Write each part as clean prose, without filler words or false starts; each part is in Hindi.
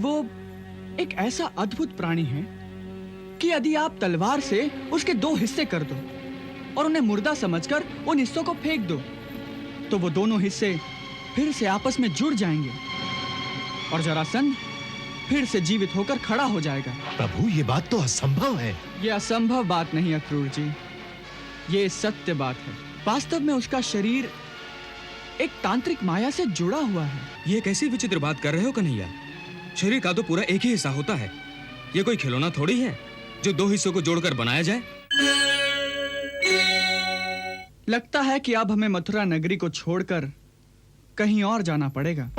वो एक ऐसा अद्भुत प्राणी है कि यदि आप तलवार से उसके दो हिस्से कर दो और उन्हें मुर्दा समझकर उन हिस्सों को फेंक दो, तो वो दोनों हिस्से फिर से आपस में जुड़ जाएंगे और जरासंध फिर से जीवित होकर खड़ा हो जाएगा। प्रभु, ये बात तो असंभव है। ये असंभव बात नहीं अक्रूर जी, ये सत्य बात है। वास्तव में उसका शरीर एक तांत्रिक माया से जुड़ा हुआ है। ये कैसी विचित्र बात कर रहे हो कन्हैया? शरीर का तो पूरा एक ही हिस्सा होता है। ये कोई खिलौना थोड़ी है जो दो हिस्सों को जोड़कर बनाया जाए। लगता है कि अब हमें मथुरा नगरी को छोड़कर कहीं और जाना पड़ेगा।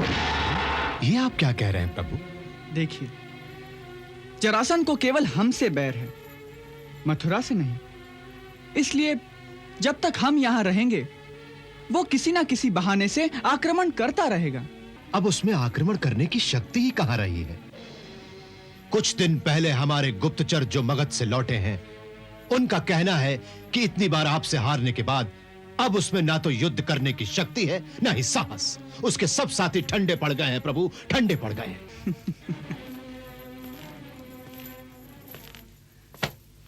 ये आप क्या कह रहे हैं प्रभु? देखिए, जरासंध को केवल हमसे बैर है, मथुरा से नहीं। इसलिए जब तक हम यहां रहेंगे वो किसी ना किसी बहाने से आक्रमण करता रहेगा। अब उसमें आक्रमण करने की शक्ति ही कहां रही है? कुछ दिन पहले हमारे गुप्तचर जो मगध से लौटे हैं, उनका कहना है कि इतनी बार आपसे हारने के बाद अब उसमें ना तो युद्ध करने की शक्ति है, ना ही साहस। उसके सब साथी ठंडे पड़ गए हैं प्रभु, ठंडे पड़ गए हैं।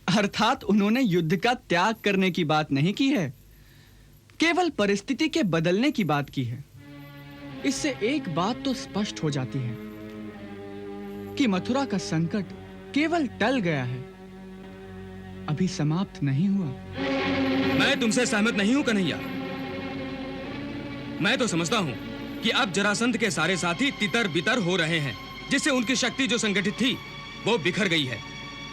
अर्थात उन्होंने युद्ध का त्याग करने की बात नहीं की है, केवल परिस्थिति के बदलने की बात की है। इससे एक बात तो स्पष्ट हो जाती है कि मथुरा का संकट केवल टल गया है, अभी समाप्त नहीं हुआ। मैं तुमसे सहमत नहीं हूं कन्हैया। मैं तो समझता हूं कि अब जरासंध के सारे साथी तितर बितर हो रहे हैं, जिससे उनकी शक्ति जो संगठित थी वो बिखर गई है।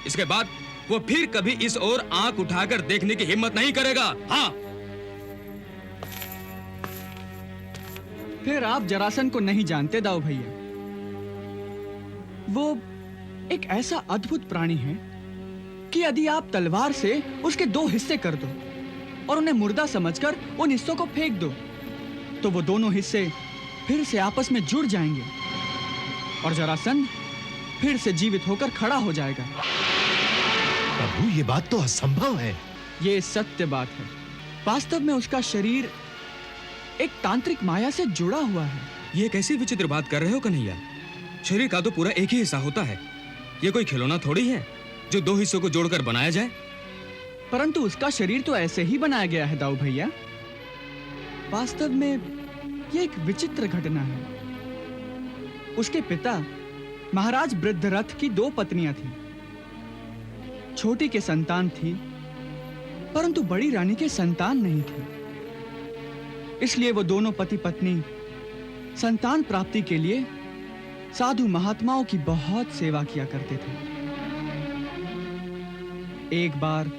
इसके बाद वो फिर कभी इस ओर आंख उठाकर देखने की हिम्मत नहीं करेगा। हाँ, फिर आप जरासंध को नहीं जानते दाऊ भैया। वो एक ऐसा अद्भुत प्राणी है कि यदि आप तलवार से उसके दो हिस्से कर दो और उन्हें मुर्दा समझकर उन हिस्सों को फेंक दो, तो वो दोनों हिस्से फिर से आपस में जुड़ जाएंगे और जरासंध फिर से जीवित होकर खड़ा हो जाएगा। प्रभु, ये बात तो असंभव है। ये सत्य बात है। वास्तव में उसका शरीर एक तांत्रिक माया से जुड़ा हुआ है। ये कैसी विचित्र बात कर रहे हो कन्हैया? शरीर का तो पूरा एक ही हिस्सा होता है। ये कोई खिलौना थोड़ी है जो दो हिस्सों को जोड़कर बनाया जाए। परंतु उसका शरीर तो ऐसे ही बनाया गया है दाऊ भैया। वास्तव में ये एक विचित्र घटना है। उसके पिता महाराज वृद्धरथ की दो पत्नियां थीं। छोटी के संतान थी, परंतु बड़ी रानी के संतान नहीं थी। इसलिए वो दोनों पति पत्नी संतान प्राप्ति के लिए साधु महात्माओं की बहुत सेवा किया करते थे। एक बार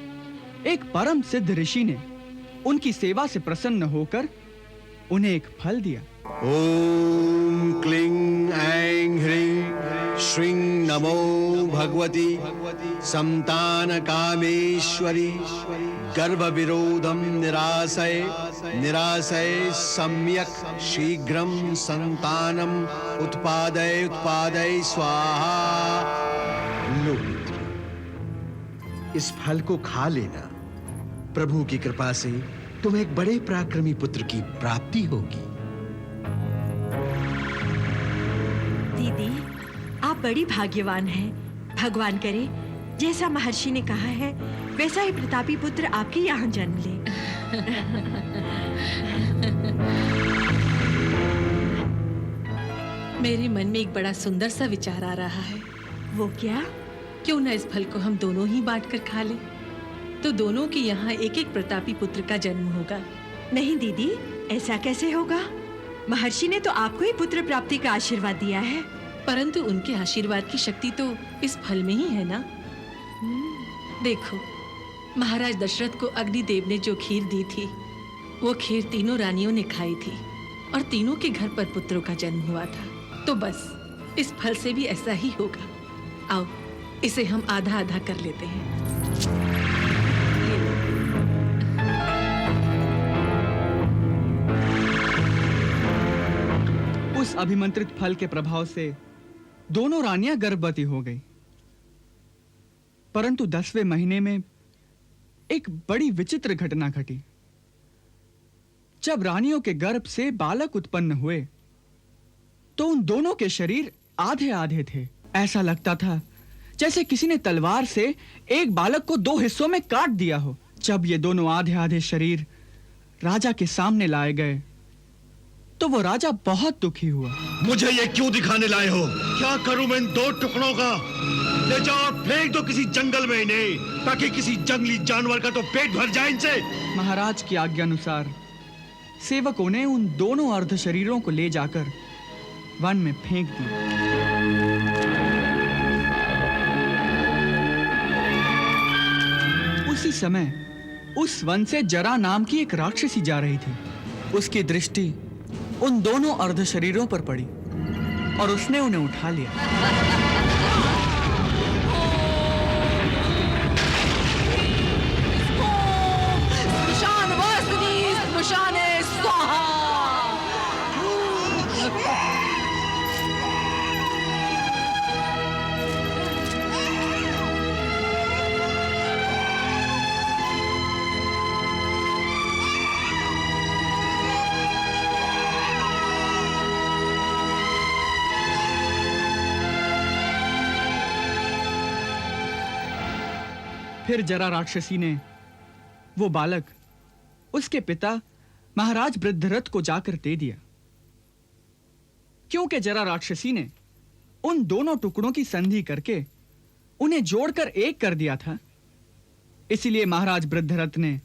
एक परम सिद्ध ऋषि ने उनकी सेवा से प्रसन्न होकर उन्हें एक फल दिया। ओम क्लीं ऐं ह्रीं श्रीं नमो भगवती संतान कामेश्वरी गर्भ विरोधम निराशय निराशय सम्यक शीघ्रं संतानम उत्पादय उत्पादय स्वाहा। लो मित्र, इस फल को खा लेना। प्रभु की कृपा से तुम्हें एक बड़े पराक्रमी पुत्र की प्राप्ति होगी। दीदी, आप बड़ी भाग्यवान हैं। भगवान करे जैसा महर्षि ने कहा है वैसा ही प्रतापी पुत्र आपके यहाँ जन्म ले। मेरे मन में एक बड़ा सुंदर सा विचार आ रहा है। वो क्या? क्यों ना इस फल को हम दोनों ही बांट कर खा लें, तो दोनों के यहाँ एक एक प्रतापी पुत्र का जन्म होगा। नहीं दीदी, ऐसा कैसे होगा? महर्षि ने तो आपको ही पुत्र प्राप्ति का आशीर्वाद दिया है। परंतु उनके आशीर्वाद की शक्ति तो इस फल में ही है ना। देखो, महाराज दशरथ को अग्निदेव ने जो खीर दी थी, वो खीर तीनों रानियों ने खाई थी और तीनों के घर पर पुत्रों का जन्म हुआ था। तो बस इस फल से भी ऐसा ही होगा। आओ, इसे हम आधा आधा कर लेते हैं। उस अभिमंत्रित फल के प्रभाव से दोनों रानियां गर्भवती हो गई। परंतु 10वें महीने में एक बड़ी विचित्र घटना घटी। जब रानियों के गर्भ से बालक उत्पन्न हुए तो उन दोनों के शरीर आधे आधे थे। ऐसा लगता था जैसे किसी ने तलवार से एक बालक को 2 हिस्सों में काट दिया हो। जब ये दोनों आधे आधे शरीर राजा के सामने लाए गए तो वो राजा बहुत दुखी हुआ। मुझे ये क्यों दिखाने लाए हो? क्या करूं मैं इन 2 टुकड़ों का? ले जाओ और फेंक दो किसी जंगल में इन्हें, ताकि किसी जंगली जानवर का तो पेट भर जाए इनसे। महाराज की आज्ञानुसार सेवकों ने उन दोनों अर्ध शरीरों को ले जाकर वन में फेंक दिया। उसी समय उस वन से जरा नाम की एक राक्षसी जा रही थी। उसकी दृष्टि उन दोनों अर्ध शरीरों पर पड़ी और उसने उन्हें उठा लिया। फिर जरा राक्षसी ने वो बालक उसके पिता महाराज वृद्धरथ को जाकर दे दिया। क्योंकि जरा राक्षसी ने उन दोनों टुकड़ों की संधि करके उन्हें जोड़कर एक कर दिया था, इसलिए महाराज वृद्धरथ ने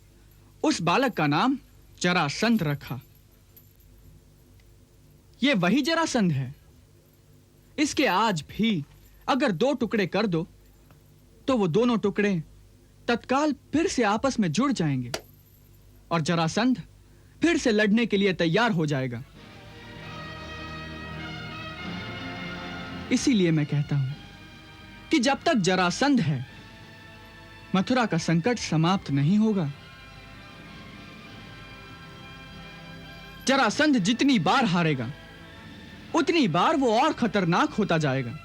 उस बालक का नाम जरासंध रखा। यह वही जरासंध है। इसके आज भी अगर 2 टुकड़े कर दो तो वो दोनों टुकड़े तत्काल फिर से आपस में जुड़ जाएंगे और जरासंध फिर से लड़ने के लिए तैयार हो जाएगा। इसीलिए मैं कहता हूं कि जब तक जरासंध है मथुरा का संकट समाप्त नहीं होगा। जरासंध जितनी बार हारेगा उतनी बार वो और खतरनाक होता जाएगा।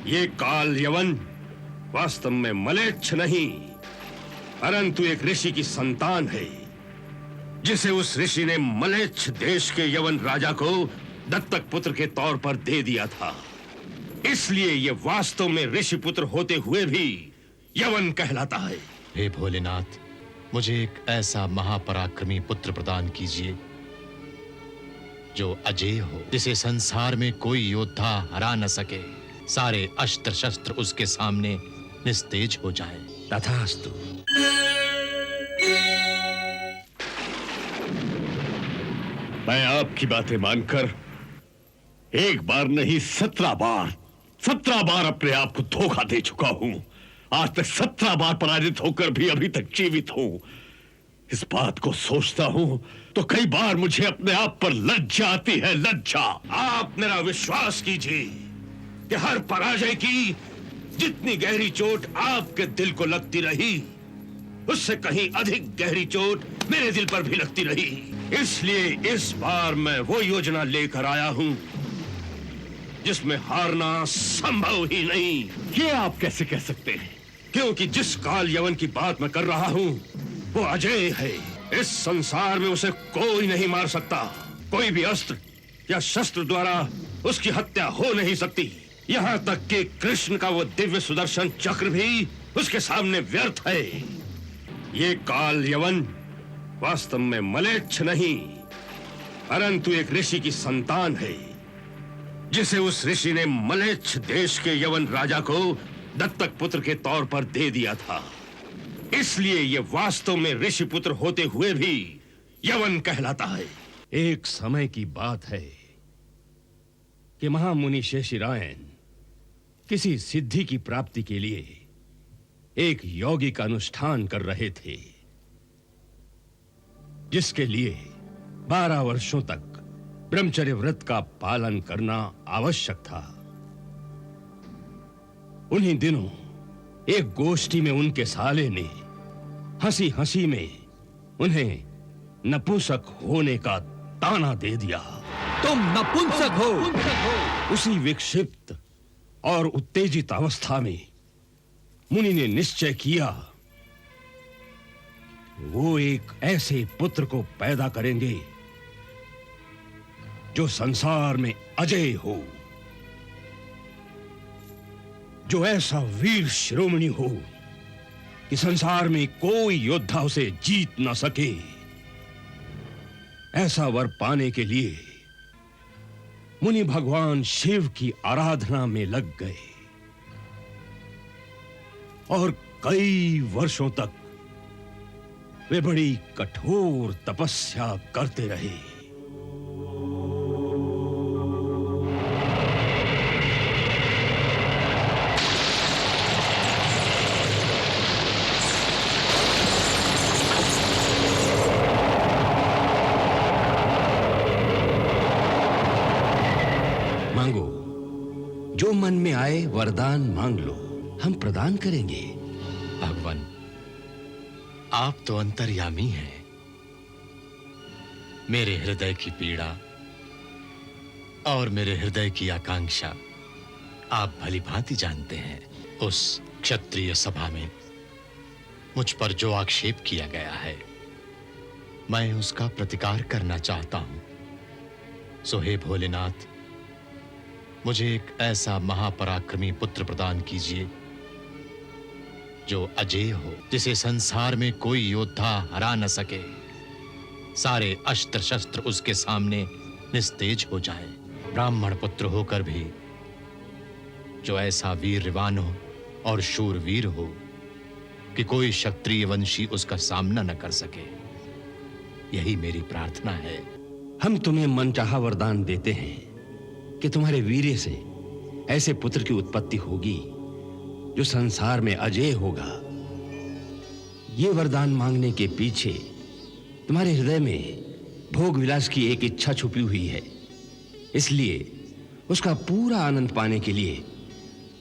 ये काल यवन वास्तव में मलेच्छ नहीं, परंतु एक ऋषि की संतान है, जिसे उस ऋषि ने मलेच्छ देश के यवन राजा को दत्तक पुत्र के तौर पर दे दिया था। इसलिए ये वास्तव में ऋषि पुत्र होते हुए भी यवन कहलाता है। हे भोलेनाथ, मुझे एक ऐसा महापराक्रमी पुत्र प्रदान कीजिए जो अजेय हो, जिसे संसार में कोई योद्धा हरा न सके। सारे अस्त्र शस्त्र उसके सामने निस्तेज हो जाए। तथास्तु। मैं आपकी बातें मानकर एक बार नहीं 17 बार अपने आप को धोखा दे चुका हूं। आज तक 17 बार पराजित होकर भी अभी तक जीवित हूं। इस बात को सोचता हूं तो कई बार मुझे अपने आप पर लज्जा आती है, लज्जा। आप मेरा विश्वास कीजिए कि हर पराजय की जितनी गहरी चोट आपके दिल को लगती रही, उससे कहीं अधिक गहरी चोट मेरे दिल पर भी लगती रही। इसलिए इस बार मैं वो योजना लेकर आया हूं जिसमें हारना संभव ही नहीं। ये आप कैसे कह सकते हैं? क्योंकि जिस काल यवन की बात मैं कर रहा हूं वो अजेय है। इस संसार में उसे कोई नहीं मार सकता। कोई भी अस्त्र या शस्त्र द्वारा उसकी हत्या हो नहीं सकती। यहां तक कि कृष्ण का वो दिव्य सुदर्शन चक्र भी उसके सामने व्यर्थ है। ये काल यवन वास्तव में मलेच्छ नहीं, परंतु एक ऋषि की संतान है, जिसे उस ऋषि ने मलेच्छ देश के यवन राजा को दत्तक पुत्र के तौर पर दे दिया था। इसलिए ये वास्तव में ऋषि पुत्र होते हुए भी यवन कहलाता है। एक समय की बात है कि महामुनि शेषिरायन किसी सिद्धि की प्राप्ति के लिए एक योगी का अनुष्ठान कर रहे थे, जिसके लिए 12 वर्षों तक ब्रह्मचर्य व्रत का पालन करना आवश्यक था। उन्हीं दिनों एक गोष्ठी में उनके साले ने हंसी हंसी में उन्हें नपुंसक होने का ताना दे दिया। तुम नपुंसक हो। उसी विक्षिप्त और उत्तेजित अवस्था में मुनि ने निश्चय किया वो एक ऐसे पुत्र को पैदा करेंगे जो संसार में अजय हो, जो ऐसा वीर शिरोमणि हो कि संसार में कोई योद्धा उसे जीत न सके। ऐसा वर पाने के लिए मुनि भगवान शिव की आराधना में लग गए और कई वर्षों तक वे बड़ी कठोर तपस्या करते रहे। मांगो, जो मन में आए वरदान मांग लो, हम प्रदान करेंगे। भगवान, आप तो अंतर्यामी हैं। मेरे हृदय की पीड़ा और मेरे हृदय की आकांक्षा आप भली भांति जानते हैं। उस क्षत्रिय सभा में मुझ पर जो आक्षेप किया गया है, मैं उसका प्रतिकार करना चाहता हूं। सो हे भोलेनाथ, मुझे एक ऐसा महापराक्रमी पुत्र प्रदान कीजिए जो अजेय हो, जिसे संसार में कोई योद्धा हरा न सके। सारे अस्त्र शस्त्र उसके सामने निस्तेज हो जाए। ब्राह्मण पुत्र होकर भी जो ऐसा वीरवान हो और शूरवीर हो कि कोई क्षत्रिय वंशी उसका सामना न कर सके। यही मेरी प्रार्थना है। हम तुम्हें मनचाहा वरदान देते हैं कि तुम्हारे वीर्य से ऐसे पुत्र की उत्पत्ति होगी जो संसार में अजेय होगा। ये वरदान मांगने के पीछे तुम्हारे हृदय में भोग विलास की एक इच्छा छुपी हुई है, इसलिए उसका पूरा आनंद पाने के लिए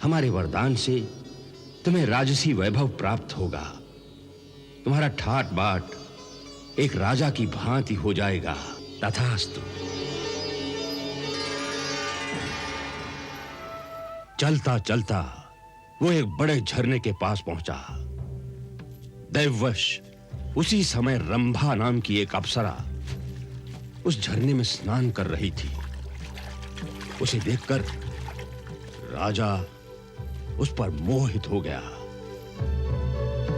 हमारे वरदान से तुम्हें राजसी वैभव प्राप्त होगा। तुम्हारा ठाट बाट एक राजा की भांति हो जाएगा। तथास्तु। चलता चलता वो एक बड़े झरने के पास पहुंचा। दैववश उसी समय रंभा नाम की एक अप्सरा उस झरने में स्नान कर रही थी। उसे देखकर राजा उस पर मोहित हो गया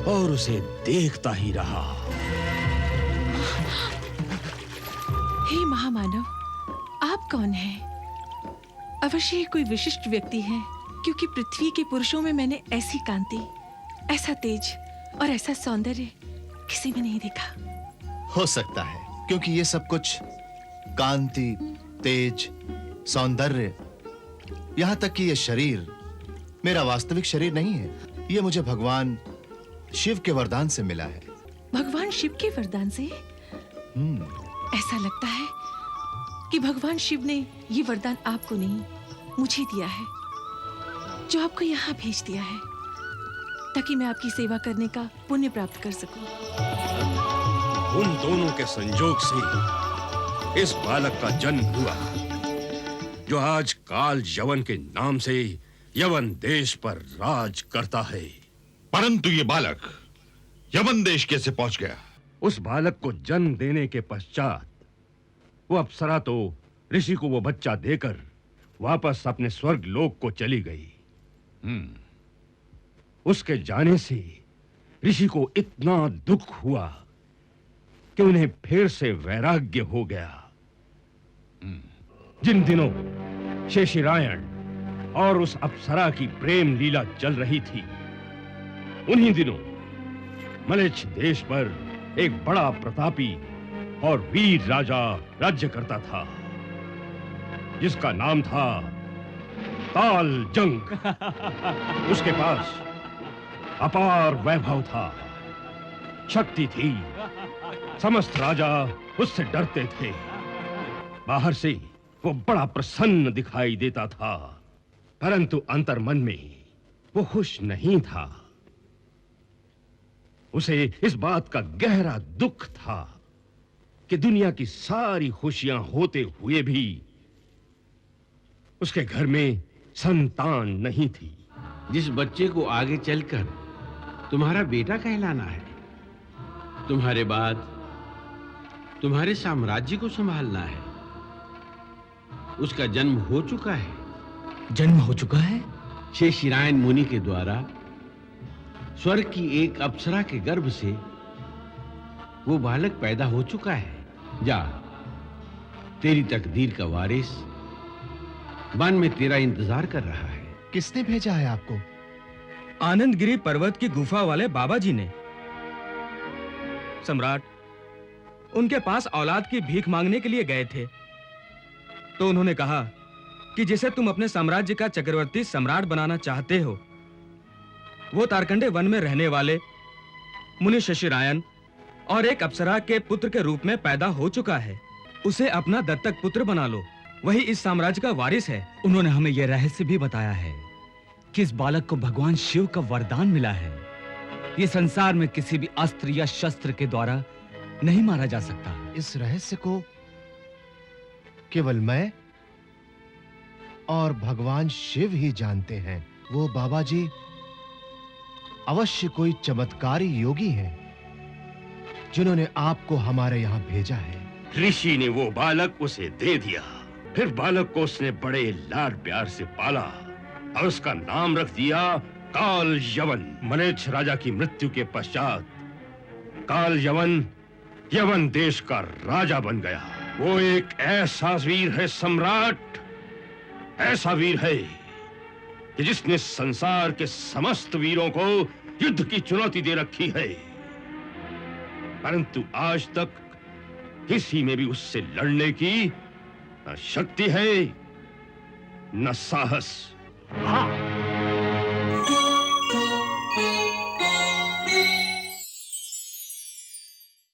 और उसे देखता ही रहा। हे महामानव, आप कौन हैं? अवश्य ही कोई विशिष्ट व्यक्ति है, क्योंकि पृथ्वी के पुरुषों में मैंने ऐसी कांति, ऐसा तेज और ऐसा सौंदर्य किसी में नहीं देखा। हो सकता है क्योंकि ये सब कुछ कांति, तेज, सौंदर्य, यहां तक कि ये शरीर मेरा वास्तविक शरीर नहीं है। ये मुझे भगवान शिव के वरदान से मिला है। भगवान शिव के वरदान से? ऐसा लगता है कि भगवान शिव ने ये वरदान आपको नहीं, मुझे दिया है, जो आपको यहाँ भेज दिया है ताकि मैं आपकी सेवा करने का पुण्य प्राप्त कर सकूं। उन दोनों के संयोग से इस बालक का जन्म हुआ, जो आज काल यवन के नाम से यवन देश पर राज करता है। परंतु ये बालक यवन देश कैसे पहुंच गया? उस बालक को जन्म देने के पश्चात वो अप्सरा तो ऋषि को वो बच्चा देकर वापस अपने स्वर्ग लोक को चली गई। उसके जाने से ऋषि को इतना दुख हुआ कि उन्हें फिर से वैराग्य हो गया। जिन दिनों शेषिरायण और उस अप्सरा की प्रेम लीला चल रही थी, उन्हीं दिनों मलेच्छ देश पर एक बड़ा प्रतापी और वीर राजा राज्य करता था, जिसका नाम था ताल जंग। उसके पास अपार वैभव था, शक्ति थी, समस्त राजा उससे डरते थे। बाहर से वो बड़ा प्रसन्न दिखाई देता था, परंतु अंतर्मन में वो खुश नहीं था। उसे इस बात का गहरा दुख था कि दुनिया की सारी खुशियां होते हुए भी उसके घर में संतान नहीं थी। जिस बच्चे को आगे चलकर तुम्हारा बेटा कहलाना है, तुम्हारे बाद तुम्हारे साम्राज्य को संभालना है। उसका जन्म हो चुका है। जन्म हो चुका है? शेषिरायन मुनि के द्वारा स्वर्ग की एक अप्सरा के गर्भ से वो बालक पैदा हो चुका है। जा, तेरी तकदीर का वारिस वन में तेरा इंतजार कर रहा है। किसने भेजा है आपको? आनंदगिरी पर्वत की गुफा वाले बाबा जी ने। सम्राट, उनके पास औलाद की भीख मांगने के लिए गए थे, तो उन्होंने कहा कि जिसे तुम अपने साम्राज्य का चक्रवर्ती सम्राट बनाना चाहते हो, वो तारकंडे वन में रहने वाले मुनि शेषिरायन और एक अप्सरा के पुत्र के रूप में पैदा हो चुका है। उसे अपना दत्तक पुत्र बना लो, वही इस साम्राज्य का वारिस है। उन्होंने हमें यह रहस्य भी बताया है कि इस बालक को भगवान शिव का वरदान मिला है। ये संसार में किसी भी अस्त्र या शस्त्र के द्वारा नहीं मारा जा सकता। इस रहस्य को केवल मैं और भगवान शिव ही जानते हैं। वो बाबा जी अवश्य कोई चमत्कारी योगी हैं, जिन्होंने आपको हमारे यहाँ भेजा है। ऋषि ने वो बालक उसे दे दिया। फिर बालक को उसने बड़े लाड प्यार से पाला और उसका नाम रख दिया काल यवन। मलेच्छ राजा की मृत्यु के पश्चात काल यवन यवन देश का राजा बन गया। वो एक ऐसा वीर है सम्राट, ऐसा वीर है कि जिसने संसार के समस्त वीरों को युद्ध की चुनौती दे रखी है, परंतु आज तक किसी में भी उससे लड़ने की न शक्ति है न साहस। हाँ,